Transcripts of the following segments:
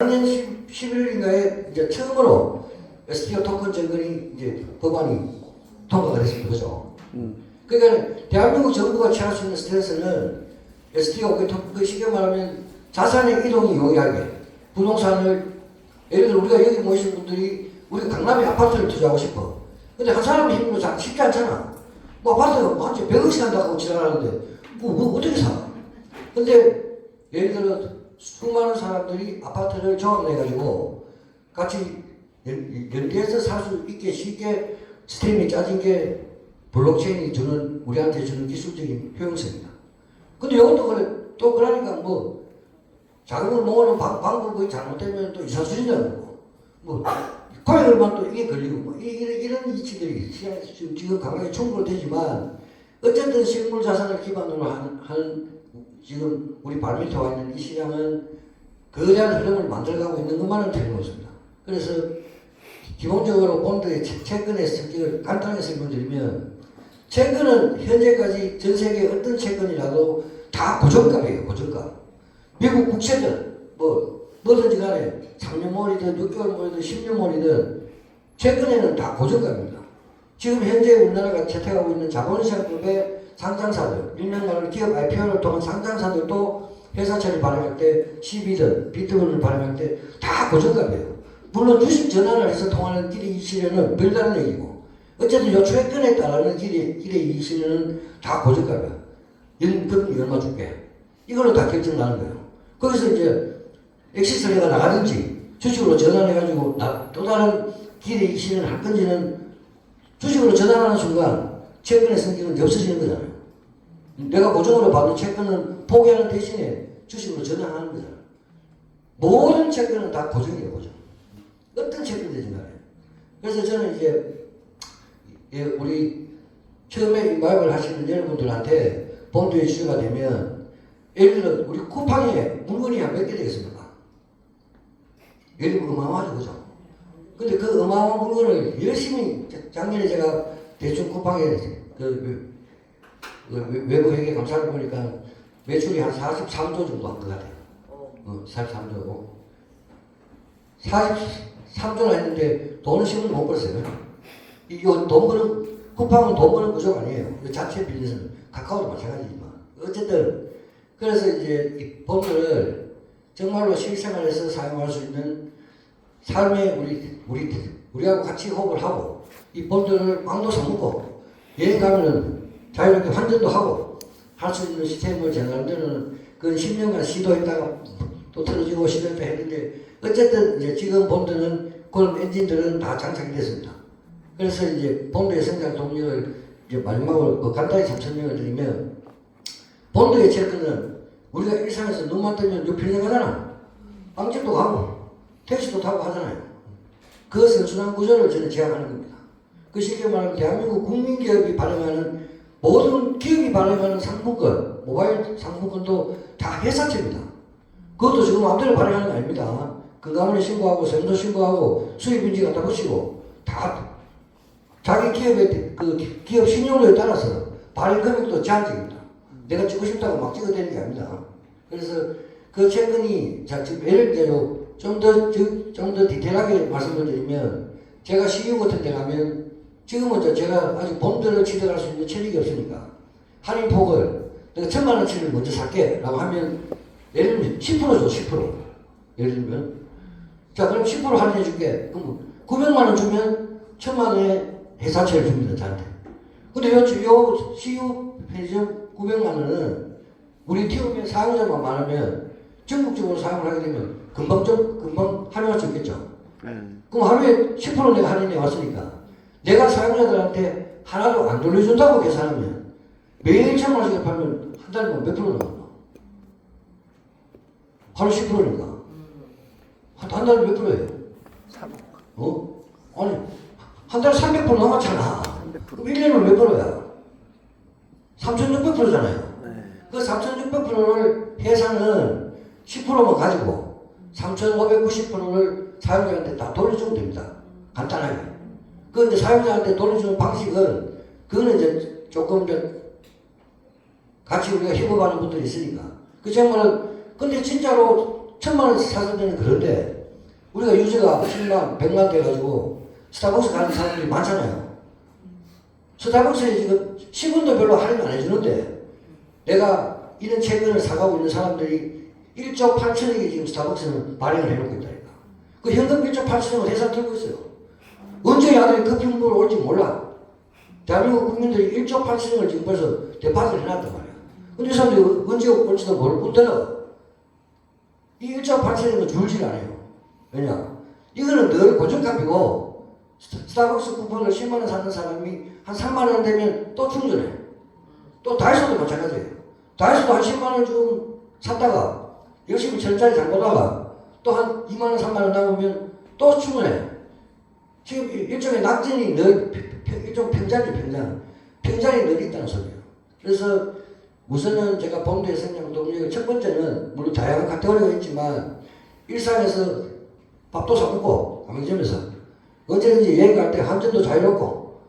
작년 11월인가에 이제 처음으로 STO 토큰 정권이 이제 법안이 통과가 됐습니다. 그죠? 그러니까 대한민국 정부가 취할 수 있는 스탠스는 STO 그 쉽게 말하면 자산의 이동이 용이하게 부동산을 예를 들어 우리가 여기 모이신 분들이 우리 강남에 아파트를 투자하고 싶어. 근데 한 사람 힘으로 쉽지 않잖아. 뭐 아파트가 뭐 한째 100억씩 한다고 지랄하는데 뭐 어떻게 사? 근데 예를 들어 수많은 사람들이 아파트를 조합해가지고 같이 연계해서 살 수 있게 쉽게 시스템이 짜진 게 블록체인이 주는 우리한테 주는 기술적인 효용성입니다. 근데 이것도 그래 또 그러니까 뭐 자금을 모으는 방법이 잘못되면 또 이사수준이라는 거고 뭐 코인을만 또 이게 걸리고 뭐 이런 이치들이 시장에 지금 강하게 충돌되지만 어쨌든 실물 자산을 기반으로 하는 지금 우리 발밑에 와 있는 이 시장은 거대한 흐름을 만들어가고 있는 것만은 틀림없습니다. 그래서 기본적으로 본드의 채권의 성격을 간단하게 설명드리면 채권은 현재까지 전 세계 어떤 채권이라도 다 고정값이에요. 고정값. 미국 국채든 뭐든지 간에 3년물이든 6개월물이든 10년물이든 채권에는 다 고정값입니다. 지금 현재 우리나라가 채택하고 있는 자본시장급의 상장사들, 일명 말하는 기업 IPO를 통한 상장사들도 회사채를 발행할 때 CB든 비트코인을 발행할 때 다 고정값이에요. 물론 주식 전환을 해서 통하는 길의 이익실현은 별다른 얘기고 어쨌든 요 채권에 따르는 길의 이익실현은 다 고정값이야. 연금 얼마 줄게. 이걸로 다 결정나는 거예요. 거기서 이제 엑시스가 나가든지 주식으로 전환해가지고 또 다른 길의 이익실현을 할 건지는 주식으로 전환하는 순간 채권의 성격은 없어지는 거잖아요. 내가 고정으로 받는 채권은 포기하는 대신에 주식으로 전환하는 거잖아요. 모든 채권은 다 고정이에요, 고정. 어떤 채권이든지 간에. 그래서 저는 이제 우리 처음에 인바이브를 하시는 여러분들한테 본드에 이슈가 되면 예를 들어 우리 쿠팡에 물건이 한 몇 개 되겠습니까? 예를 들어 어마어마하죠, 그죠? 근데 그 어마어마한 물건을 열심히 작년에 제가 대충 쿠팡에 외부 회계 감사를 보니까 매출이 한 43조 정도 한 것 같아요. 43조. 43조나 했는데 돈은 시험을 못 벌었어요. 이거 돈 버는, 쿠팡은 돈 버는 구조가 아니에요. 자체 비즈니스는 카카오도 마찬가지지만. 어쨌든, 그래서 이제 이 본드를 정말로 실생활에서 사용할 수 있는 삶의 우리하고 같이 호흡을 하고 이 본드를 빵도 사먹고 여행 가면은 자유롭게 환전도 하고 할 수 있는 시스템을 제가 만드는 그 10년간 시도했다가 또 틀어지고 시도했다 했는데 어쨌든 이제 지금 본드는 그런 엔진들은 다 장착이 됐습니다. 그래서 이제 본드의 성장 동력을 이제 마지막으로 간단히 좀 설명을 드리면 본드의 채권은 우리가 일상에서 눈만 뜨면 요필름 가잖아. 빵집도 가고 택시도 타고 하잖아요. 그 선순환 구조를 저는 제안하는 겁니다. 그 쉽게 말하면 대한민국 국민기업이 발행하는 모든 기업이 발행하는 상품권, 모바일 상품권도 다 회사채입니다. 그것도 지금 마음대로 발행하는 거 아닙니다. 건강원에 신고하고 세무서 신고하고 수입인지 갖다 붙이고 다 자기 기업의 그 기업 신용도에 따라서 발행 금액도 제한적입니다. 내가 찍고 싶다고 막 찍어야 되는 게 아닙니다. 그래서 그 채권이 지금 예를 들어 좀 더 디테일하게 말씀을 드리면 제가 CU 같은 데 가면 지금은 제가 아직 본드를 취득할 수 있는 체력이 없으니까 할인폭을 내가 1,000만원치를 먼저 살게 라고 하면 예를 들면 10% 줘. 10% 예를 들면 자 그럼 10% 할인해 줄게. 그럼 900만원 주면 1,000만원의 회사채를 줍니다. 저한테. 근데 요 CU 편의점 900만원은 우리 티움의 사용자만 많으면 전국적으로 사용을 하게 되면 금방 할인할 수 있겠죠. 그럼 하루에 10% 내가 할인해 왔으니까 내가 사용자들한테 하나도 안 돌려준다고 계산하면 매일 1,000만원씩 팔면 한 달에 몇 프로 나올까? 하루 10%니까 한 달에 몇 프로예요? 3. 아니 한 달에 300% 남았잖아. 300%. 그럼 1년은 몇 프로야? 3,600%잖아요. 네. 그 3,600%를 회사는 10%만 가지고 3,590%를 사용자한테 다 돌려주면 됩니다. 간단하게. 그 이제 사용자한테 돌려주는 방식은 그거는 이제 조금 같이 우리가 협업하는 분들이 있으니까. 그 정말은 근데 진짜로 1,000만 원씩 사서 되는 그런데 우리가 유저가 10만, 100만 돼가지고 스타벅스 가는 사람들이 많잖아요. 스타벅스에 지금 10원도 별로 할인 안 해주는데 내가 이런 채권을 사가고 있는 사람들이 1조 8천억이 지금 스타벅스는 발행을 해놓고 있다니까. 그 현금 1조 8천억을 회사 들고 있어요. 언제 야들이 그 평균으로 올지 몰라. 대한민국 국민들이 1조 8천억을 지금 벌써 대파를 해놨단 말이야. 근데 이 사람들이 언제 올지도 모르고 때려. 이 1조 8천억은 줄질 않아요. 왜냐? 이거는 늘 고정값이고 스타벅스 쿠폰을 10만원 사는 사람이 한 3만원 되면 또 충전해. 또 다이소도 마찬가지예요. 다이소도 한 10만원 좀 샀다가 열심히 천짜리 잠보다가 또 한 2만원, 3만원 남으면 또 충전해. 지금 일종의 낙진이 늘, 일종 평장이 평장. 평장이 늘 있다는 소리예요. 그래서 우선은 제가 본도의 성장 동력의 첫 번째는 물론 다양한 카테고리가 있지만 일상에서 밥도 사먹고 가맹점에서 언제든지 여행 갈 때 환전도 자유롭고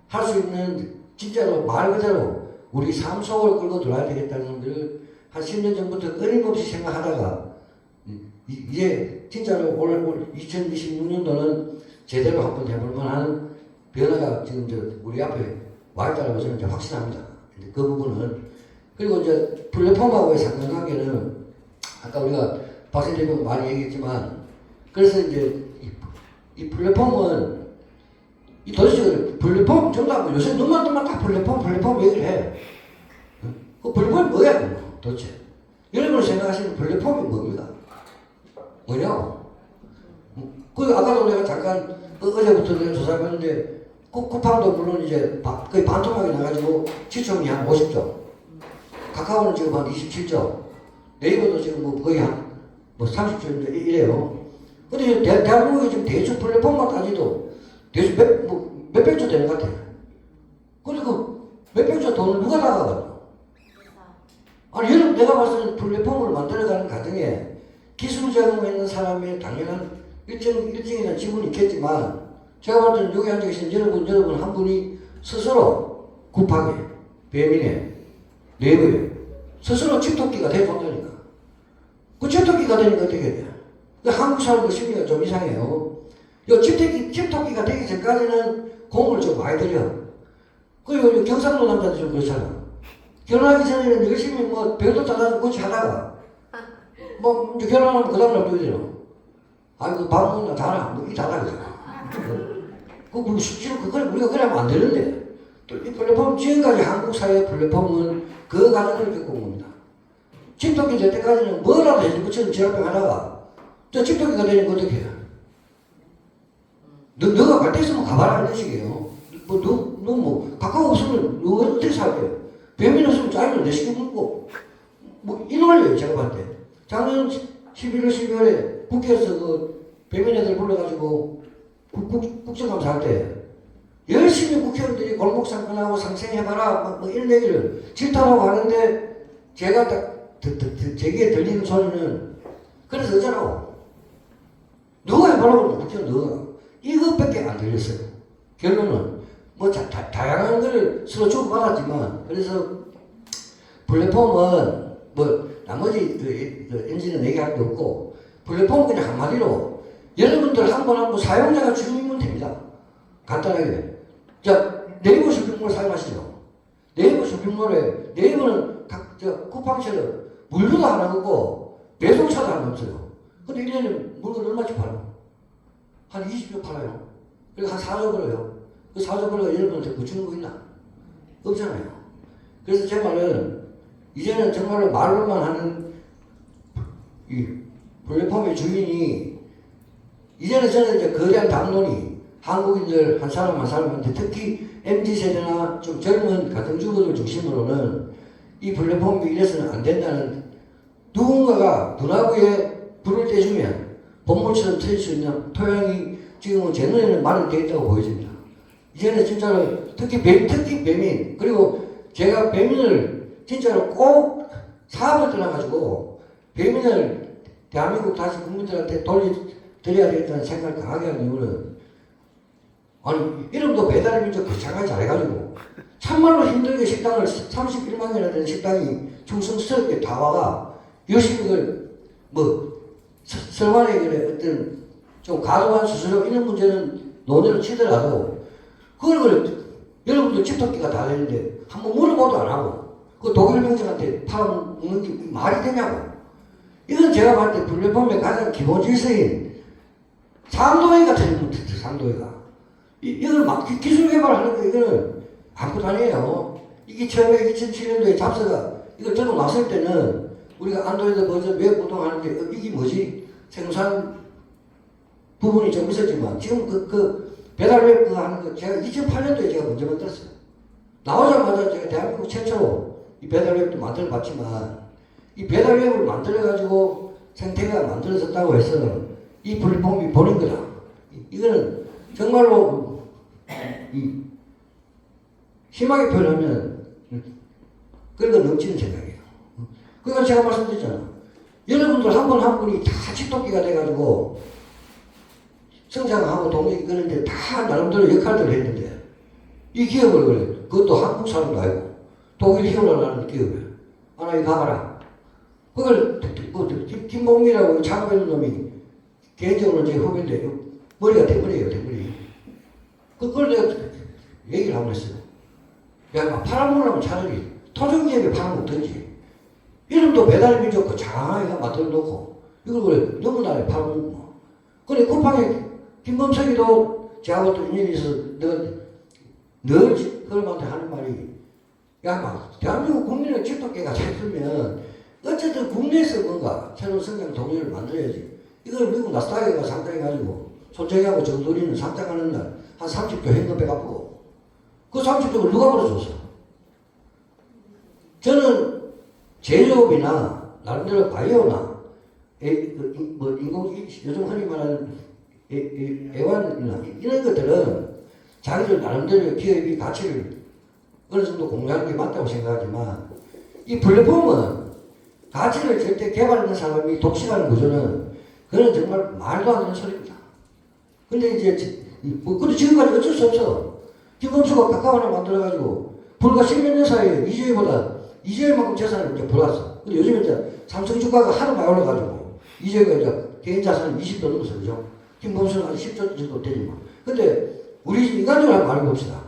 할 수 있는 진짜로 말 그대로 우리 삶 속을 끌고 들어야 되겠다는 놈들을 한 10년 전부터 끊임없이 생각하다가 이제 진짜로 올 2026년도는 제대로 한번 해볼 만한 변화가 지금 우리 앞에 와 있다고 저는 이제 확신합니다. 그 부분은 그리고 이제 플랫폼하고의 상관관계는 아까 우리가 박신 대표 많이 얘기했지만 그래서 이제 이 플랫폼은 이 도대체 플랫폼 전부 다 요새 눈만 뜨면 다 플랫폼 얘기를 해. 그 플랫폼이 뭐야 도대체? 여러분이 생각하시는 플랫폼이 뭡니까? 뭐냐고? 그 아까도 내가 잠깐 어제부터 내가 조사해봤는데 쿠팡도 물론 이제 거의 반토막이 나가지고 시총이 한 50조, 카카오는 지금 한 27조, 네이버도 지금 뭐 거의 한 30조 이래요. 근데 대한민국이 지금 대출 플랫폼만 따지도 대출 몇백 조 되는 것 같아요. 근데 그 몇백 조 돈을 누가 나가거든? 아니, 여러분, 내가 봤을 때 플랫폼을 만들어가는 과정에 기술 제공에 있는 사람의 당연한 일정이나 지분이 있겠지만, 제가 볼 때는 여기 앉아계신 여러분 한 분이 스스로 쿠팡에, 배민에, 네이버에 스스로 집토끼가 돼본다니까. 그 집토끼가 되니까 어떻게 해야 돼? 한국 사람들 심리가 좀 이상해요. 이 집토끼가 되기 전까지는 공을 좀 많이 들여. 그리고 경상도 남자들 좀 그렇잖아. 결혼하기 전에는 열심히 뭐 별도 따라서 고치 하다가 뭐 이제 결혼하면 그 다음날 또 이래요. 아이고 밥 먹나 자라 뭐 이 자라 그거 실제로 그걸 우리가 그러면 안 되는데 또 이 플랫폼 지금까지 한국 사회 플랫폼은 그 과정을 겪고 옵니다. 집토끼 될 때까지는 뭐라도 해줄 것처럼 지랄병 하다가 저 집토끼가 되니까 어떻게 해요? 너가 갈 데 있으면 가봐라 이런 식이에요. 뭐 가까워 없으면 너 어떻게 살게? 배민 없으면 짜리를 내시켜 먹고 뭐 이놈을요 제가 봤을 때. 작년 11월 12월에 국회에서 그 배민 애들 불러가지고 국정감사 할 때 열심히 국회의원들이 골목상권하고 상생해봐라 뭐 이런 얘기를 질타하고 하는데 제가 딱 제게 들리는 소리는 그래서 어쩌라고 누가 해보라고 국회의원 누가 이것밖에 안 들렸어요. 결론은 뭐 다양한 걸 서로 주고받았지만 그래서 플랫폼은 뭐 나머지 그 엔진은 얘기할 게 없고 플랫폼은 그냥 한마디로 여러분들 한 번 사용자가 주인이면 됩니다. 간단하게. 자, 네이버 쇼핑몰 사용하시죠. 네이버 쇼핑몰에 네이버는 쿠팡처럼 물류도 안 하고 배송차도 안 없어요. 근데 1년에 물건 얼마씩 팔아요? 한 20조 팔아요. 그리고 한 4조 벌어요. 그 4조 벌어가 여러분한테 붙이는 거 있나? 없잖아요. 그래서 제 말은 이제는 정말로 말로만 하는 이 플랫폼의 주인이 이제는 저는 이제 거대한 담론이 한국인들 한 사람 한 사람한테 특히 MZ세대나 좀 젊은 가정주부들 중심으로는 이 플랫폼이 이래서는 안 된다는 누군가가 눈하구에 불을 떼주면 본물처럼 터질 수 있는 토양이 지금은 제 눈에는 마련되어 있다고 보여집니다. 이제는 진짜로 특히 배민 그리고 제가 배민을 진짜로 꼭 사업을 떠나가지고 배민을 대한민국 다시 국민들한테 돌려드려야 되겠다는 생각을 강하게 하는 이유는 아니 이름도 배달의 민족 거창하게 잘해가지고 참말로 힘들게 식당을 31만 개나 되는 식당이 충성스럽게 다 와가 열심히 그걸 뭐 설만의 어떤 좀 과도한 수수료 이런 문제는 논의를 치더라도 그걸 여러분들 집토끼가 다 되는데 한번 물어보도 안 하고 그 독일 병정한테 팔아먹는 게 말이 되냐고. 이건 제가 봤을 때 플랫폼의 가장 기본 질서인 상도회가 틀림없죠. 상도회가. 이걸 막 기술 개발하는 거 이거는 아무것도 아니에요. 이게 처음에 2007년도에 잡서가 이걸 들고 나설 때는 우리가 안도에서 먼저 왜 보통하는데 이게 뭐지? 생산 부분이 좀 있었지만 지금 그 배달앱 그거 하는 거 제가 2008년도에 제가 먼저 만들었어요. 나오자마자 제가 대한민국 최초로 이 배달앱도 만들어 봤지만 이 배달앱을 만들어가지고 생태계가 만들어졌다고 해서 이 플랫폼이 버린 거다. 이거는 정말로 심하게 표현하면 끓고 넘치는 생각이에요. 그러니까 제가 말씀드렸잖아. 여러분들 한 분 한 분이 다 집토끼가 돼가지고 성장하고 동력이 끄는데 다 나름대로 역할들을 했는데 이 기업을 그래. 그것도 한국 사람도 아니고 독일 히어로라는 기업이에요. 하나 가봐라. 그걸 김봉미라고 창업했는 놈이 개인적으로 제 후배인데 머리가 대머리예요. 대머리. 그걸 내가 얘기를 하고 했어요. 야, 팔아먹으려면 차라리 토종기업에 팔아먹든지 이름도 배달이 좋고 장하게 만들어 놓고 이걸 그래 너무나 팔아먹고 그래 쿠팡에 김범석이도 저하고 또 인연이 있어서 늘 그놈한테 하는 말이 야, 막 대한민국 국민의 집토끼가 잘 크면 어쨌든 국내에서 뭔가 새로운 성장 동력을 만들어야지. 이걸 미국 나스닥에가 상장해가지고 손정희하고 정도리는 상장하는 날 한 30조 현금배 갚고 그 30조를 누가 벌어줬어? 저는 제조업이나 나름대로 바이오나 요즘 흔히 말하는 애완이나 이런 것들은 자기들 나름대로 기업이 가치를 어느 정도 공유하는 게 맞다고 생각하지만 이 플랫폼은 가치를 절대 개발하는 사람이 독식하는 구조는 그건 정말 말도 안 되는 소리입니다. 근데 이제 근데 지금까지 어쩔 수 없어. 김범수가 카카오 하나 만들어가지고 불과 10몇 년 사이에 이재용만큼 재산을 이제 벌었어. 근데 요즘에 이제 삼성 주가가 하도 많이 올라가지고 이재용가 이제 개인 자산이 20조 넘었어. 그죠? 김범수는 한 10조 정도 되지만. 근데 우리 인간적으로 한번 말해봅시다.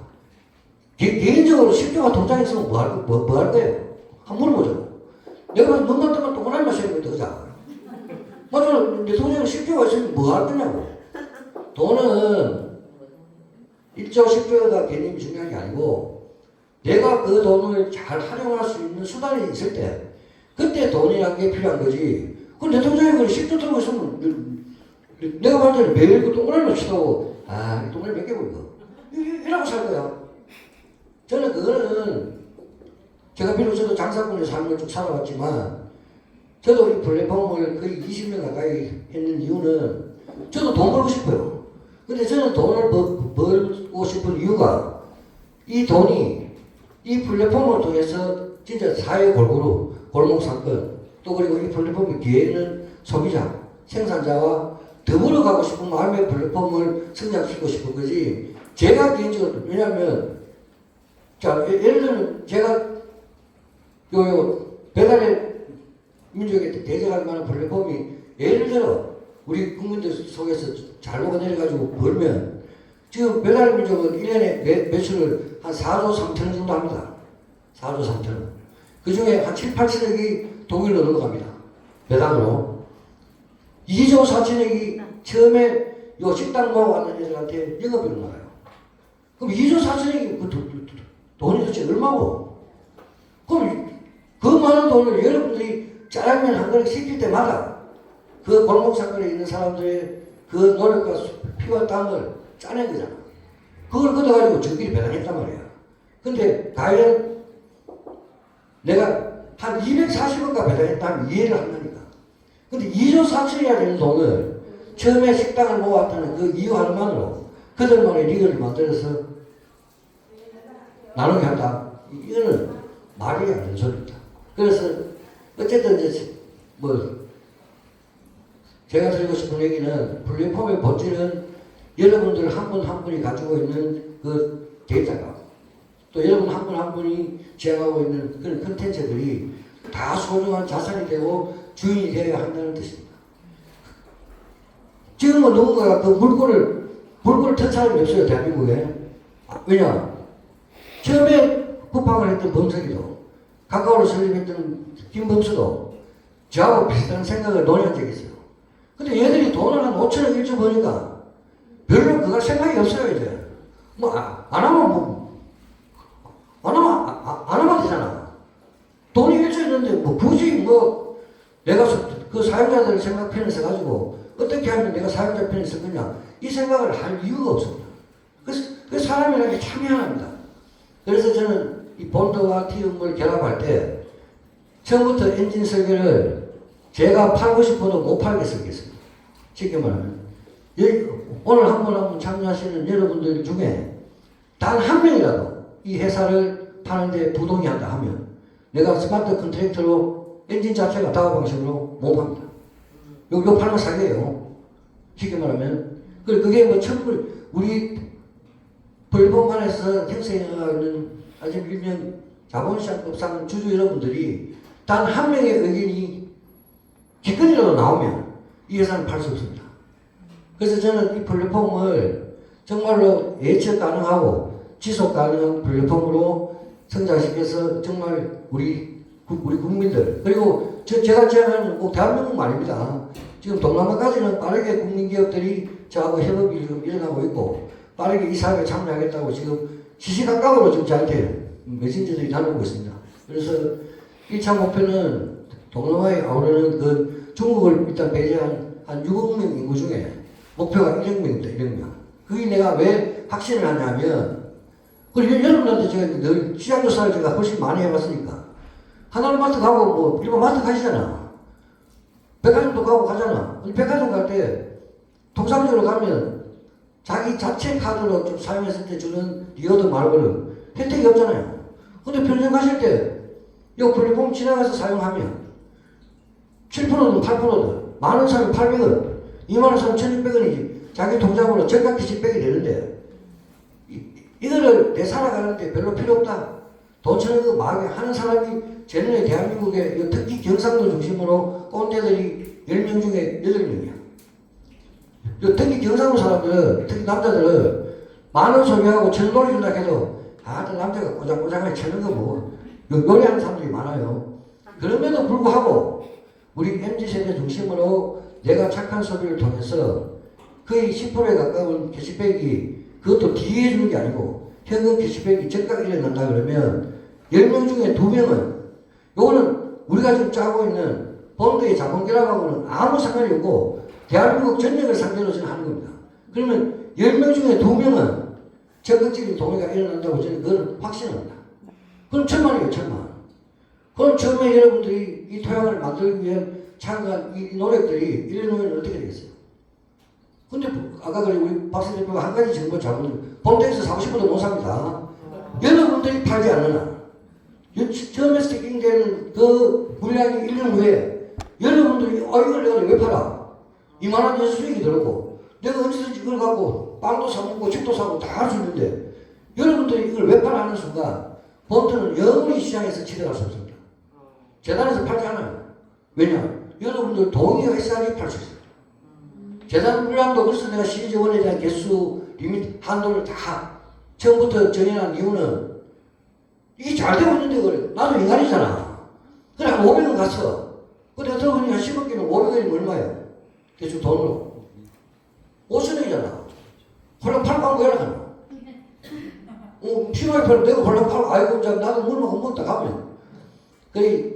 개인적으로 10조가 통장에 있으면 뭐 할 거예요? 한번 물어보자고. 내가 눈만 뜨면 동그라미 마셔야 되거든, 그자? 맞아, 내 통장에 10조가 있으면 뭐 할 거냐고. 돈은 1조, 10조가 개념이 중요한 게 아니고 내가 그 돈을 잘 활용할 수 있는 수단이 있을 때 그때 돈이라는 게 필요한 거지. 그럼 내 통장에 10조 들고 있으면 내가 볼 때는 매일 그 동그라미 마시다고 동그라미 몇 개 보이고 이러고 살 거야. 저는 그거는 제가 비록 저도 장사꾼의 삶을 쭉 살아왔지만 저도 이 플랫폼을 거의 20년 가까이 했는 이유는 저도 돈 벌고 싶어요. 근데 저는 돈을 벌고 싶은 이유가 이 돈이 이 플랫폼을 통해서 진짜 사회 골고루 골목 사건 또 그리고 이 플랫폼 뒤에 있는 소비자, 생산자와 더불어 가고 싶은 마음의 플랫폼을 성장시키고 싶은 거지. 제가 개인적으로 왜냐하면 자 예를 들면 제가 배달의 민족에 대적할 만한 플랫폼이 예를 들어 우리 국민들 속에서 잘 녹아내려가지고 벌면 지금 배달의 민족은 1년에 매출을 한 4조 3천원 정도 합니다. 4조 3천원. 그 중에 한 7, 8천억이 독일로 넘어갑니다. 배당으로. 2조 4천억이 처음에 요 식당 모아왔는 애들한테 영업비로 나가요. 그럼 2조 4천억이 돈이 도대체 얼마고? 그럼 그 많은 돈을 여러분들이 짜장면 한 그릇 시킬 때마다 그 골목 사건에 있는 사람들의 그 노력과 피와 땀을 짜낸 거잖아. 그걸 걷어가지고 저끼리 배당했단 말이야. 근데 과연 내가 한 240억가 배당했다면 이해를 한다니까. 근데 2조 4천이나 되는 돈을 처음에 식당을 모았다는 그 이유 하나만으로 그들만의 리그를 만들어서 나누게 한다. 이거는 말이 안 되는 소리입니다. 그래서 어쨌든 이제 제가 드리고 싶은 얘기는 플랫폼의 본질은 여러분들 한 분 한 분이 가지고 있는 그 데이터가 또 여러분 한 분 한 분이 제공하고 있는 그런 컨텐츠들이 다 소중한 자산이 되고 주인이 되어야 한다는 뜻입니다. 지금은 누군가가 그 물꼬를 튼 사람이 없어요, 대한민국에. 왜냐? 처음에 국방을 했던 범석이도, 가까우로 설립했던 김범수도 저하고 비슷한 생각을 논의한 적이 있어요. 근데 얘들이 돈을 한 5천억 1조 버니까 별로 그거 생각이 없어요, 이제. 안 하면 되잖아. 돈이 1조 있는데, 굳이 내가 그 사용자들 생각 편을 써가지고, 어떻게 하면 내가 사용자 편을 쓸 거냐, 이 생각을 할 이유가 없습니다. 그래서 사람이라는 게 참 희한합니다. 그래서 저는 이 본드와 티움을 결합할 때, 처음부터 엔진 설계를 제가 팔고 싶어도 못 팔게 설계했습니다. 쉽게 말하면. 오늘 한 번 참여하시는 여러분들 중에 단 한 명이라도 이 회사를 파는데 부동의한다 하면 내가 스마트 컨트랙터로 엔진 자체가 다우 방식으로 못 팝니다. 요 팔면 사기예요. 쉽게 말하면. 그게 우리 벌법만에서 형성하는 아주 일명 자본시장법상 주주 여러분들이 단 한 명의 의견이 기권이라도 나오면 이 회사는 팔 수 없습니다. 그래서 저는 이 플랫폼을 정말로 예측 가능하고 지속 가능한 플랫폼으로 성장시켜서 정말 우리 국민들, 그리고 제가 제안하는 꼭 대한민국만 아닙니다. 지금 동남아까지는 빠르게 국민기업들이 저하고 협업이 지금 일어나고 있고 빠르게 이 사업에 참여하겠다고 지금 시시각각으로 지금 저한테 메신저들이 나누고 있습니다. 그래서 1차 목표는 동남아에 아우르는 그 중국을 일단 배제한 한 6억 명 인구 중에 목표가 1억 명입니다. 1억 명. 그게 내가 왜 확신을 하냐면, 그리고 여러분한테 제가 늘 시장조사를 제가 훨씬 많이 해봤으니까, 하나로마트 가고 일본 마트 가시잖아. 백화점도 가고 가잖아. 백화점 갈 때 통상적으로 가면 자기 자체 카드로 좀 사용했을 때 주는 리워드 말고는 혜택이 없잖아요. 근데 편의점 가실 때 이 플랫폼 지나가서 사용하면 7%든 8%든 만원 사면 800원, 2만원 사면 1600원이지 자기 통장으로 전각 캐시백이 되는데 이거를 내 살아가는데 별로 필요 없다. 돈 쓰는 거 마음에 하는 사람이 제년에 대한민국에 특히 경상도 중심으로 꼰대들이 10명 중에 8명이야. 특히 경상도 사람들은, 특히 남자들은 만원 소비하고 천원놀이 준다 해도 남자가 꼬장꼬장하게 쳐는 거 뭐 요리하는 사람들이 많아요. 그럼에도 불구하고 우리 MZ세대 중심으로 내가 착한 소비를 통해서 거의 10%에 가까운 캐시백이 그것도 뒤에 주는 게 아니고 현금 캐시백이 적각 일어난다 그러면 10명 중에 2명은 요거는 우리가 지금 짜고 있는 본드의 자본결합하고는 아무 상관이 없고 대한민국 전역을 상대로 저는 하는 겁니다. 그러면 10명 중에 2명은 적극적인 동의가 일어난다고 저는 그건 확신합니다. 그럼 1000만이에요, 1000만. 그럼 처음에 여러분들이 이 토양을 만들기 위해 참가한 이 노력들이 이래놓으면 어떻게 되겠어요? 근데 아까 그래 우리 박사 대표가 한 가지 정보 잘못 본드에서 사고 싶어도 못 삽니다. 여러분들이 팔지 않느냐. 처음에 스태킹되는 그 물량이 1년 후에 여러분들이 이걸 내가 왜 팔아? 이만한 데서 수익이 들었고 내가 언제든지 이걸 갖고 빵도 사먹고 집도 사고 다 할 수 있는데 여러분들이 이걸 왜 팔아 하는 순간 본드는 영원히 시장에서 지나갈 수 없습니다. 재단에서 팔지 않아요. 왜냐? 여러분들 동의가 있어야지 팔 수 있어요. 재단 물량도 그래서 내가 시리즈 원에 대한 개수 리미트 한도를 다 처음부터 정해놓은 이유는 이게 잘 되고 있는데 그래. 나도 인간이잖아. 그래 한 500원 갔어. 근데 어떻게 보니 한 10억 개면 500원이면 얼마예요? 대충 돈으로 5천원이잖아. 홀랑 팔고 한 거야 하나. 필요하게 팔고 내가 홀랑 팔고 아이고 나도 물 먹고 먹다 가면. 그래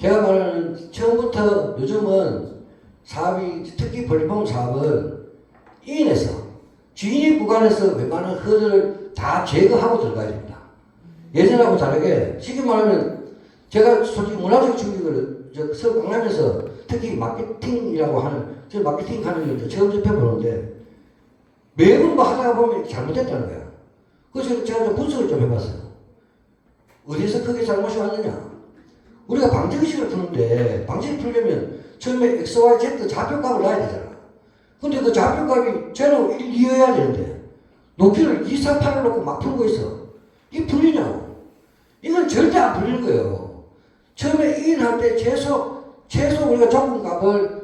제가 말하는 처음부터 요즘은 사업이 특히 플랫폼 사업은 인에서 주인의 구간에서 웬만한 허들을 다 제거하고 들어가야 됩니다. 예전하고 다르게 쉽게 말하면 제가 솔직히 문화적 충격을 서울 강남에서 특히 마케팅이라고 하는 저 마케팅 하는 걸 처음 접해보는데 매번 뭐 하다가 보면 잘못됐다는 거야. 그래서 제가 좀 분석을 좀 해봤어요. 어디서 크게 잘못이 왔느냐. 우리가 방정식을 푸는데 방정식 풀려면 처음에 XYZ 좌표값을 놔야 되잖아. 근데 그 좌표값이 0, 1, 2여야 되는데 높이를 2, 4, 8을 놓고 막 풀고 있어. 이게 풀리냐고. 이건 절대 안 풀리는 거예요. 처음에 인할 때 최소 우리가 조건값을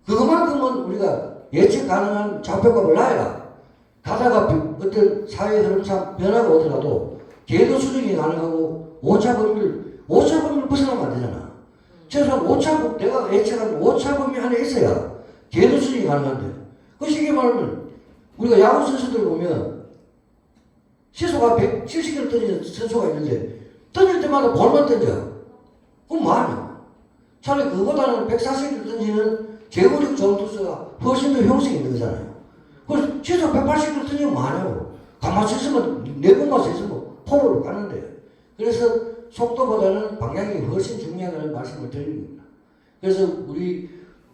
그것만큼은 우리가 예측 가능한 좌표값을 놔야 가다가 어떤 사회 흐름상 변화가 오더라도 궤도 수정이 가능하고 오차 범위를 벗어나면 안 되잖아. 최소한 내가 예측한 오차 범위 안에 있어야 궤도 수정이 가능한데. 그 쉽게 말하면 우리가 야구 선수들 보면 시소가 170km 던지는 선수가 있는데 던질 때마다 볼만 던져. 그럼 뭐하냐? 차라리 그거보다는 140km 던지는 제거력 좋은 투수가 훨씬 더 효율성이 있는 거잖아요. 그래서 시소 180km 던지면 뭐하냐고. 가만히 있으면 네 번만 있으면 포로로 가는데. 그래서 속도보다는 방향이 훨씬 중요하다는 말씀을 드립니다. 그래서 우리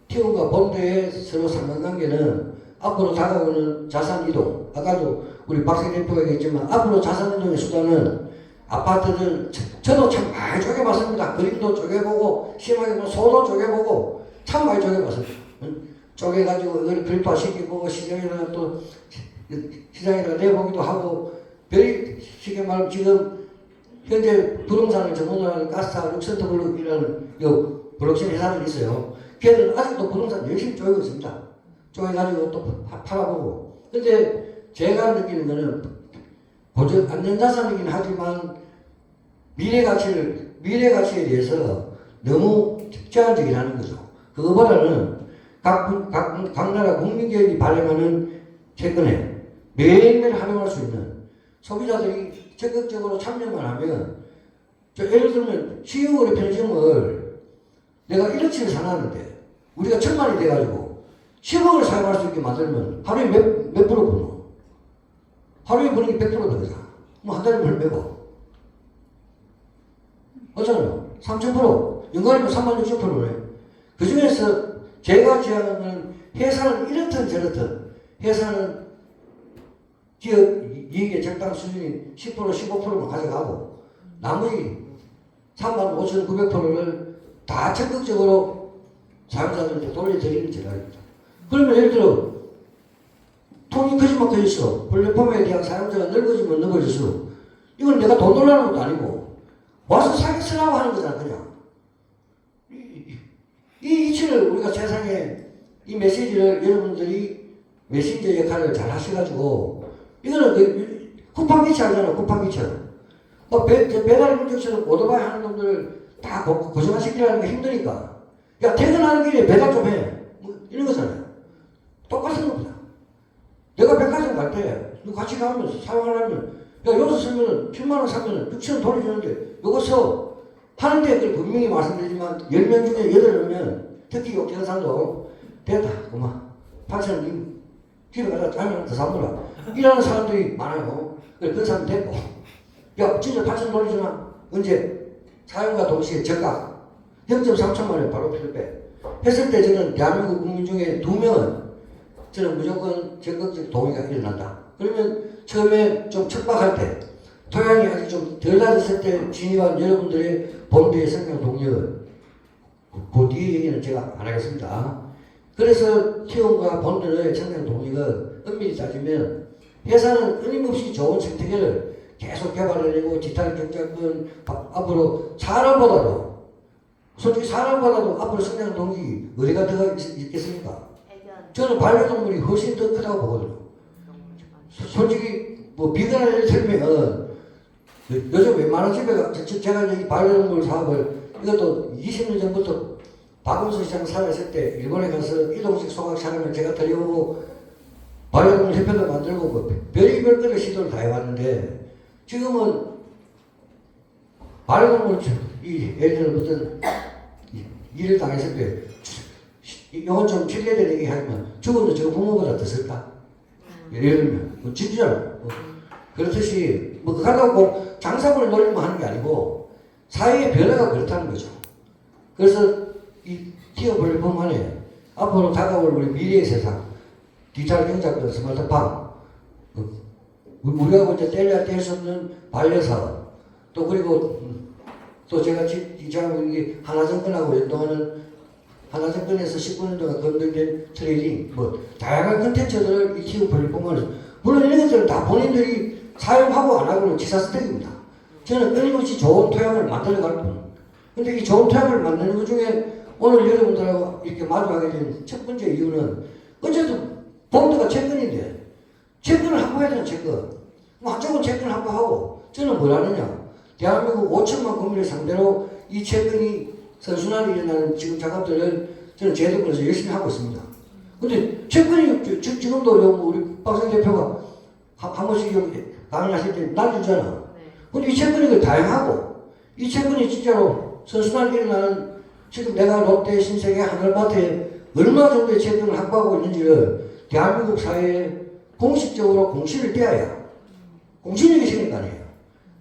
티원과 본대의 서로 상관관계는 앞으로 다가오는 자산 이동, 아까도 우리 박세 대표가 얘기했지만 앞으로 자산 이동의 수단은 아파트들, 저도 참 많이 쪼개봤습니다. 그림도 쪼개보고, 심하게 보면 소도 쪼개보고, 참 많이 쪼개봤습니다. 쪼개가지고 이걸 그립화 시키고, 시장에다가 내보기도 하고, 별이 쉽게 말하면 지금 현재 부동산을 전문으로 가스타 룩센터블록이라는 블록체인 회사들이 있어요. 걔들은 아직도 부동산 열심히 쪼개고 있습니다. 쪼개가지고 또 팔아보고. 근데 제가 느끼는 거는 안전자산이긴 하지만 미래 가치에 대해서 너무 제한적이라는 거죠. 그거보다는 각 나라 국민기업이 발행하는 채권에 매일매일 활용할 수 있는 소비자들이 적극적으로 참여만 하면 예를 들면 시유거래 편의점을 내가 1억치를 사놨는데 우리가 1,000만이 돼가지고 10억을 사용할 수 있게 만들면 하루에 몇 프로 버노? 하루에 버는 게 100%다 그잖아. 뭐 한 달에 얼마고? 어쩌나요? 3,000%. 연간이면 36,000%네. 그 중에서 제가 제안하는 회사는 이렇든 저렇든 회사는 기업 이익의 적당 수준인 10% 15%만 가져가고 나머지 35,900%를 다 적극적으로 사용자들한테 돌려드리는 제도입니다. 그러면 예를 들어 통이 커지면 커졌어. 플랫폼에 대한 사용자가 넓어지면 넓어졌어. 이건 내가 돈 돌라는 것도 아니고 와서 사기 쓰라고 하는 거잖아 그냥. 이 이치를 우리가 세상에 이 메시지를 여러분들이 메신저 역할을 잘 하셔가지고 이거는 쿠팡기차 알잖아 쿠팡기차. 배달 문제처럼 오토바이 하는 놈들 다 고정화시키라는 게 힘드니까 야 퇴근하는 길에 배달 좀 해. 뭐 이런 거잖아요. 똑같은 겁니다. 내가 백화점 갈 때 너 같이 가면 사용하려면 야 여기서 쓰면 7만원 사면 6천원 돌려주는데 요거 써 하는데 그걸 분명히 말씀드리지만 10명 중에 8명 특히 욕정산도 됐다 그만 8천원 집에 가서 짜면 더 사먹으라 이라는 사람들이 많아요. 그래 그 사람 됐고 야 진짜 8천원 돌려주나? 언제? 사용과 동시에 저가 0.3천만원 바로 필요해 했을 때 저는 대한민국 국민 중에 2명은 저는 무조건 적극적 동의가 일어난다. 그러면 처음에 좀 척박할 때 토양이 아직 좀 덜 낮았을 때 진입한 여러분들의 본대의 성장 동력은 그 뒤에 얘기는 제가 안 하겠습니다. 그래서 티온과 본대의 성장 동력은 엄밀히 따지면 회사는 끊임없이 좋은 생태계를 계속 개발해내고 디지털 경제권 앞으로 솔직히 사람보다도 앞으로 성장 동력이 어디가 더 있겠습니까? 저는 반려동물이 훨씬 더 크다고 보거든요. 솔직히 뭐 비관을 들면 요즘 웬만한 집에 제가 이 반려동물 사업을 이것도 20년 전부터 박원순 시장 살아있을 때 일본에 가서 이동식 소각 촬영을 제가 들여오고 반려동물 협회도 만들고 뭐 별의별 거를 시도를 다 해봤는데 지금은 반려동물 예를 들어 어떤 일을 당했을 때 이건 좀 실례된 얘기 하지만 죽어도 저 부모보다 더 슬다. 예를 들면 뭐 진짜로 그렇듯이 뭐 그렇다고 장사꾼을 노리면 하는 게 아니고 사회의 변화가 그렇다는 거죠. 그래서 이 티어 플랫폼 안에 앞으로 다가올 우리 미래의 세상 디지털 경제권 스마트팜 우리가 이제 뗄 수 없는 반려사업 또 그리고 또 제가 이장이 하나증권하고 연동하는 하나증권에서 19년 동안 건설된 트레이딩 뭐 다양한 컨텐츠들을 이 티어 플랫폼을 물론 이런 것들은 다 본인들이 사용하고 안 하고는 지사스택입니다. 저는 끊임없이 좋은 토양을 만들어갈 뿐. 근데 이 좋은 토양을 만드는 것 중에 오늘 여러분들하고 이렇게 마주하게 된 첫 번째 이유는 어쨌든 본드가 채권인데 채권을 확보해야 되는 채권. 뭐 한쪽은 채권을 확보하고 저는 뭘 하느냐. 대한민국 5천만 국민을 상대로 이 채권이 선순환이 일어나는 지금 작업들을 저는 제도권에서 열심히 하고 있습니다. 근데 채권이 지금도 우리 박성 대표가 한 번씩 강의하실 때 날리잖아. 근데 이 채권이 다양하고 이 채권이 진짜로 선순환이 일어나는 지금 내가 롯데, 신세계, 하늘마트에 얼마 정도의 채권을 확보하고 있는지를 대한민국 사회에 공식적으로 공시를 떼어야 공신력이 생길 거 아니에요.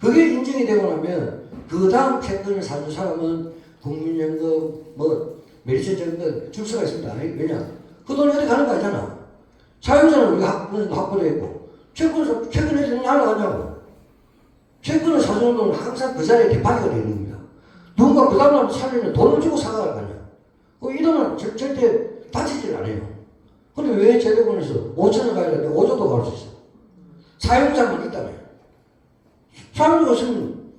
그게 인정이 되고 나면 그 다음 채권을 사는 사람은 국민연금, 뭐 메리츠연금 줄 수가 있습니다. 왜냐? 그 돈이 어디 가는 거 아니잖아. 사용자는 우리가 확보되어 있고 채권을 해주면 날아가냐고. 채권을 사주는 돈은 항상 그 자리에 대파이가 되어 있는 겁니다. 누군가 그 다음날 살려면 돈을 주고 사갈 거 아니야. 이 돈은 절대 다치질 않아요. 근데 왜 제도권에서 5천을 가야 되는데 5조도 갈 수 있어? 사용자만 있다며. 사용자가 있으면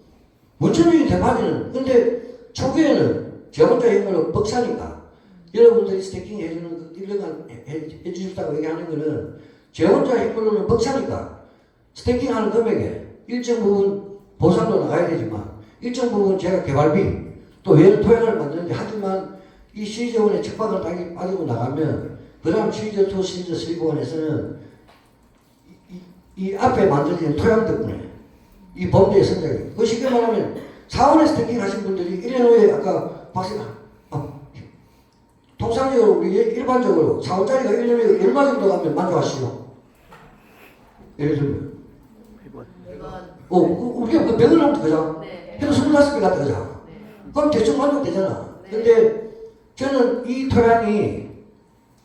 원천적인 대파이는 근데 초기에는 제 혼자 힘으로 벅차니까 여러분들이 스태킹 해주는 1년간 해주셨다고 얘기하는 거는 제 혼자 힘으로는 벅차니까 스태킹 하는 금액에 일정 부분 보상도 나가야 되지만 일정 부분 제가 개발비 또 외연 토양을 만드는데 하지만 이 시저원의 책방을 땅이 빠지고 나가면 그 다음 시저 2, 시저 3번에서는 이 앞에 만들어진 토양 덕분에 이 범죄의 성장이 그 쉽게 말하면 사원에 스태킹 하신 분들이 1년 후에 아까 박사가 통상적으로 우리 일반적으로 사원짜리가 1년 후에 얼마 정도 가면 만족하시죠? 예를 들면 우리가 그 100을 하면 되잖아. 해도 25개 갖다 가자. 그럼 대충 만족되잖아. 근데 저는 이 토양이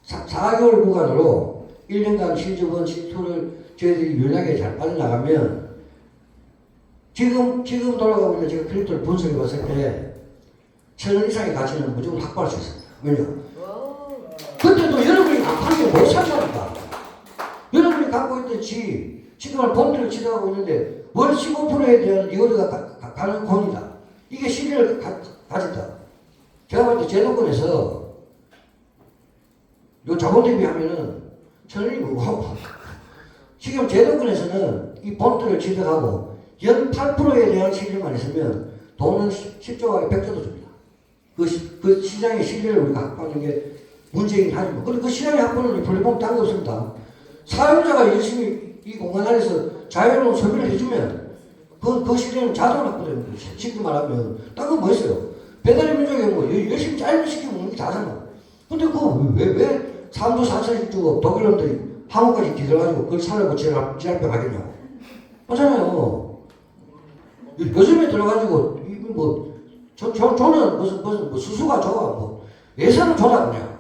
4개월 구간으로 1년간 실주번 실투를 저희들이 유연하게 잘 빠져나가면 지금 돌아가고 있는 제가 크립토를 분석해 봤을 때 1,000원 이상의 가치는 무조건 확보할 수 있습니다. 왜냐? 그때도 여러분이 안 팔면 못 산다니까. 여러분이 갖고 있던 지금은 본드를 취득하고 있는데 월 15%에 대한 리워드가 가는 권이다. 이게 시기를 가졌다. 제가 볼 때 제도권에서 요 자본 대비하면은 1,000원이 뭐고 지금 제도권에서는 이 본드를 취득하고 연 8%에 대한 실리만 있으면 돈은 10조가 100조도 줍니다. 그 시장의 신뢰를 우리가 확보하는 게 문제이긴 하지만 근데 그 시장의 확보는 플랫폼 딴 거 없습니다. 사용자가 열심히 이 공간 안에서 자유로운 소비를 해주면 그 시대는 자동으로 확보되는 거죠. 쉽게 말하면 딴 건 뭐 있어요? 배달의 민족에 뭐 열심히 짜임을 시키고 먹는 게 다잖아. 근데 왜 3조 4천씩 주고 독일 놈들이 한국까지 기들어가지고 그걸 살려고 지랄병 하겠냐고. 맞잖아요. 요즘에 들어가지고 저는 무슨 수수가 좋아 뭐 예산은 줘라 그냥.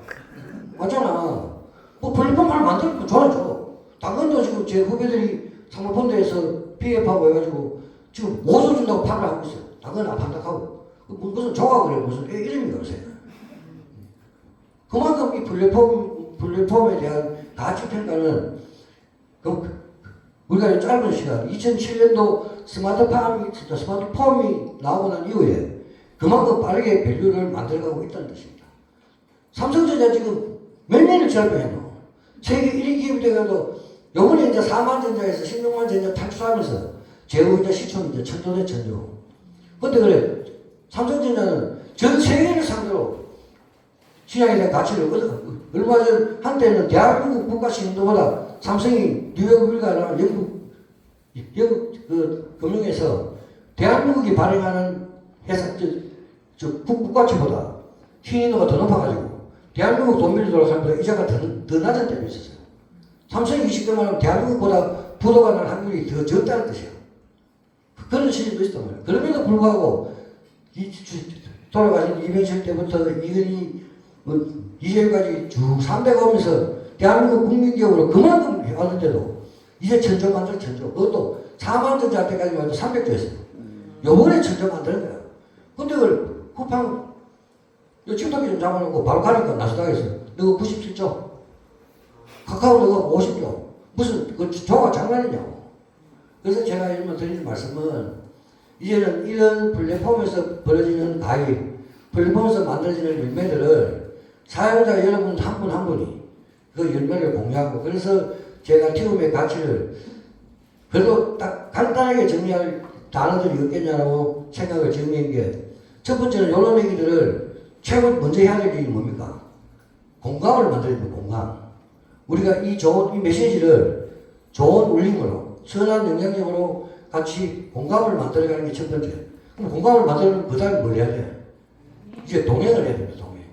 맞잖아. 뭐 플랫폼 하나 만들고 줘라. 당근도 지금 제 후배들이 사모펀드에서 PF하고 해가지고 지금 5조 준다고 판을 하고 있어요. 당근 안 판다고 하고. 무슨 조가 그래. 무슨 이름인가 보세요. 그만큼 이 플랫폼에 대한 가치 평가는 우리가 짧은 시간 2007년도 스마트폰이 나오고 난 이후에 그만큼 빠르게 밸류를 만들어가고 있다는 뜻입니다. 삼성전자 지금 몇 년을 지랄병했노? 세계 1위 기업이 돼가지고 요번에 이제 4만 전자에서 16만 전자 탈출하면서 제후 이제 시총 이제 천조대 천조. 근데 그래 삼성전자는 전 세계를 상대로 시장에 대한 가치를 얼마 전 한때는 대한민국 국가 신도보다 삼성이 뉴욕 밀가나 영국 그 금융에서 대한민국이 발행하는 회사 국가채보다 신인도가 더 높아가지고 대한민국 돈밀이 돌아갈 때보다 이자가 더 낮은 때도 있었어요. 삼성이 20대만 하면 대한민국보다 부도가 날 확률이 더 적다는 뜻이에요. 그런 시기도 있었단 말이에요. 그럼에도 불구하고 돌아가신 이명철 때부터 이건희 이재율까지 쭉 3대가 오면서 대한민국 국민기업으로 그만큼 해왔는데도 이제 천조 만들 천조. 그것도 4만 전자 때까지만 해도 300조였어요. 요번에 천조 만드는 거야. 근데 그걸 쿠팡 요 틱톡이 좀 잡아놓고 바로 가니까 나스닥에서 너가 97조 카카오 너가 50조 무슨 그 조가 장난이냐고. 그래서 제가 이런 드리는 말씀은 이제는 이런 플랫폼에서 벌어지는 가입 플랫폼에서 만들어지는 열매들을 사용자 여러분 한 분 한 분이 그 열매를 공유하고, 그래서 제가 티움의 가치를 그래도 딱 간단하게 정리할 단어들이 없겠냐라고 생각을 정리한 게, 첫 번째는 이런 얘기들을 최고 먼저 해야 될 일이 뭡니까? 공감을 만들어야 됩니다. 공감. 우리가 이 메시지를 좋은 울림으로, 선한 영향력으로 같이 공감을 만들어가는 게 첫 번째. 그럼 공감을 만들면 그 다음에 뭘 해야 돼? 이제 동행을 해야 됩니다. 동행.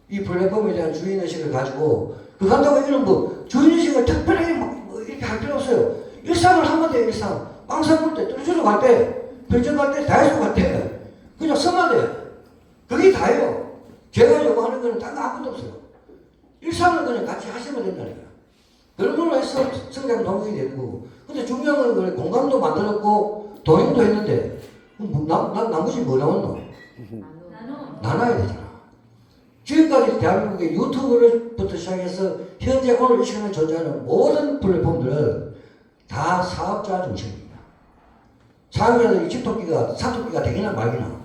이 플랫폼에 대한 주인의식을 가지고, 그간다고 이거는 뭐 주인의식을 특별하게 뭐 이렇게 할 필요 없어요. 일상을 하면 돼요. 일상. 빵 사볼 때, 떨어져서 갈 때, 별점 갈 때, 다이소 갈 때, 그냥 써만 돼. 그게 다예요. 제가 요구하는 거는 딴 거 아무것도 없어요. 일상을 그냥 같이 하시면 된다니까. 그런 걸로 해서 성장 동력이 되는 거고. 근데 중요한 건 그래, 공감도 만들었고 동행도 했는데 나머지 뭐 나왔노? 나눠야 되잖아. 지금까지 대한민국의 유튜브부터 시작해서 현재 오늘 이 시간에 존재하는 모든 플랫폼들은 다 사업자 중심입니다. 사용자들이 집토끼가 사토끼가 되기나 말기나.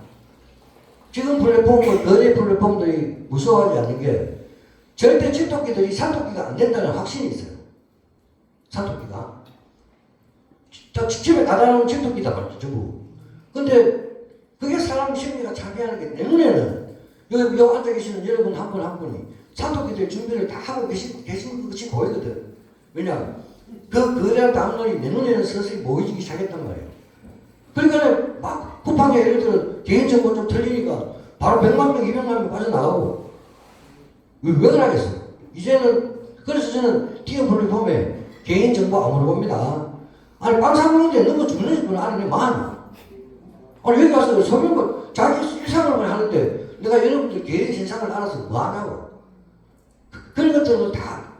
지금 플랫폼, 거래 플랫폼들이 무서워하지 않는 게 절대 집토끼들이 사토끼가 안 된다는 확신이 있어요. 사토끼가. 집에 가다 놓은 집토끼다 말이죠, 전부. 근데 그게 사람 심리가 차지하는 게 내 눈에는 여기 앉아 계시는 여러분 한 분 한 분이 사토끼들 준비를 다 하고 계신 것이 보이거든. 왜냐? 그 거대한 담론이 내 눈에는 서서히 모이기 시작했단 말이에요. 그러니까 막 쿠팡에 예를 들어 개인정보 좀 틀리니까 바로 100만 명, 200만 명 빠져나가고. 왜 그러겠어? 이제는, 그래서 저는 티어 플랫폼에 개인정보 안 물어봅니다. 아니, 빵 사먹는데 너무 죽는 분 아니, 많아. 아니, 여기 와서 서명을, 자기 일상을 하는데 내가 여러분들 개인 신상을 알아서 뭐 하냐고. 그런 것들도 다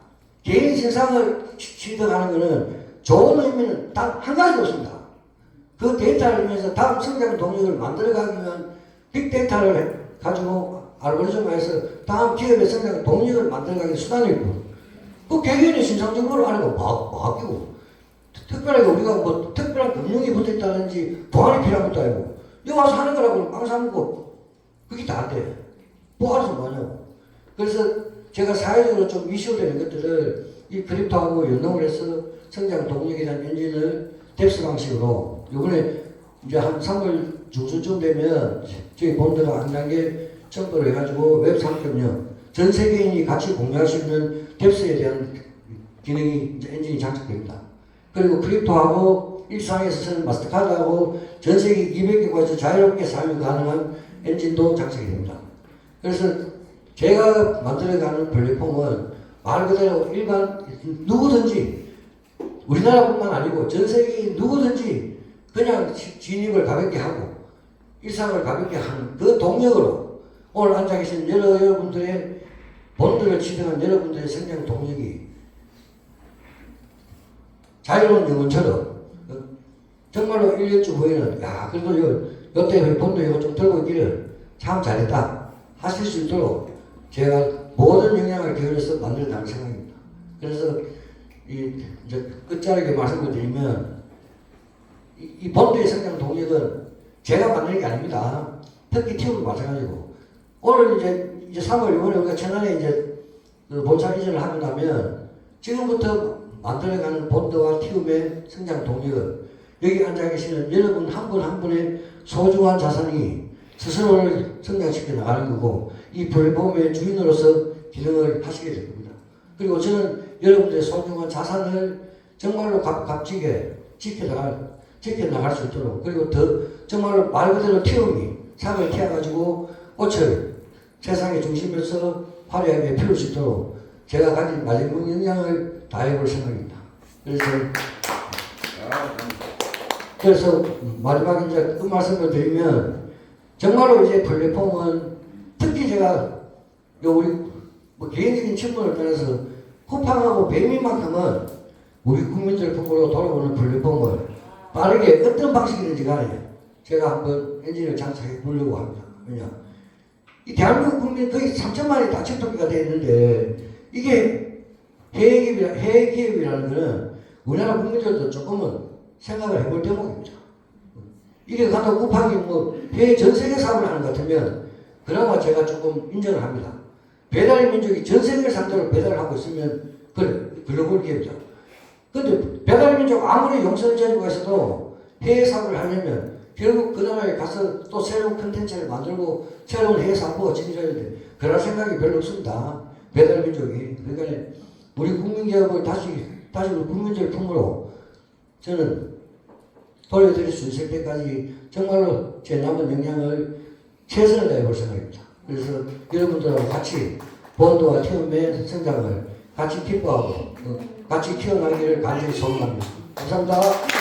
개인 신상을 취득하는 거는 좋은 의미는 딱 한 가지 없습니다. 그 데이터를 통해서 다음 성장 동력을 만들어가기 위한 빅데이터를 가지고 알고리즘화해서 다음 기업의 성장 동력을 만들어가기 수단일 뿐. 그 개개인의 신상 정보를 아는 거 뭐 아끼고. 특별하게 우리가 뭐 특별한 금융이 붙어 있다든지 보안이 필요한 것도 아니고. 여기 와서 하는 거라고 빵 사먹고 그게 다 안 돼. 뭐 알아서 뭐하냐고. 그래서 제가 사회적으로 좀 이슈되는 것들을 이 크립토하고 연동을 해서 성장 동력에 대한 엔진을 뎁스 방식으로 요번에 이제 한 3월 중순쯤 되면 저희 본드가 한 단계 첨부를 해가지고 웹 3.0 전 세계인이 같이 공유할 수 있는 뎁스에 대한 기능이 이제 엔진이 장착됩니다. 그리고 크립토하고 일상에서 쓰는 마스터카드하고 전 세계 200개국에서 자유롭게 사용이 가능한 엔진도 장착이 됩니다. 그래서 제가 만들어가는 플랫폼은 말 그대로 일반 누구든지 우리나라뿐만 아니고 전 세계 누구든지 그냥 진입을 가볍게 하고 일상을 가볍게 하는 그 동력으로 오늘 앉아 계신 여러분들의 본드를 취득한 여러분들의 성장 동력이 자유로운 영혼처럼 정말로 1년쯤 후에는 야 그래도 요때 본드 이거 좀 들고 있기를 참 잘했다 하실 수 있도록 제가 모든 역량을 기울여서 만들어가는 생각입니다. 그래서 이제 끝자락에 말씀을 드리면 이 본드의 성장 동력은 제가 만드는 게 아닙니다. 특히 티움도 마찬가지고 오늘 이제 3월 이번에 우리가 천안에 이제 그 본사 이전을 하고 나면 지금부터 만들어가는 본드와 티움의 성장 동력은 여기 앉아 계시는 여러분 한 분 한 분의 소중한 자산이 스스로를 성장시켜 나가는 거고 이 플랫폼의 주인으로서 기능을 하시게 될 겁니다. 그리고 저는 여러분들의 소중한 자산을 정말로 값지게 지켜나갈 수 있도록 그리고 더 정말로 말 그대로 티움이 삭을 튀어가지고 꽃을 세상의 중심에서 화려하게 피울 수 있도록 제가 가진 마지막 역량을 다해볼 생각입니다. 그래서 마지막에 이제 그 말씀을 드리면 정말로 이제 플랫폼은 특히 제가 우리 뭐 개인적인 측면을 떠나서 쿠팡하고 배민만큼은 우리 국민들 품으로 돌아오는 플랫폼을 빠르게 어떤 방식이든지 간에 제가 한번 엔진을 장착해 보려고 합니다. 왜냐 이 대한민국 국민 거의 3천만이 다 집토끼가 되어 있는데 이게 해외 기업이라는 거는 우리나라 국민들도 조금은 생각을 해볼 대목입니다. 이게 간다고 쿠팡이 뭐 해외 전 세계 사업을 하는 것 같으면 그나마 제가 조금 인정을 합니다. 배달의 민족이 전 세계를 상대로 배달을 하고 있으면 그래 글로벌 기업이죠. 근데 배달의 민족 아무리 용선을 가지고 있어도 해외 사업을 하려면 결국 그 나라에 가서 또 새로운 컨텐츠를 만들고 새로운 해외 사업부가 진행해야 되는데 그럴 생각이 별로 없습니다. 배달의 민족이. 그러니까 우리 국민기업을 다시 우리 국민들 품으로 저는 돌려드릴 수 있을 때까지 정말로 제 남은 역량을 최선을 다해볼 생각입니다. 그래서 여러분들하고 같이 본도와 팀의 성장을 같이 기뻐하고 같이 키워나기를 간절히 소원합니다. 감사합니다.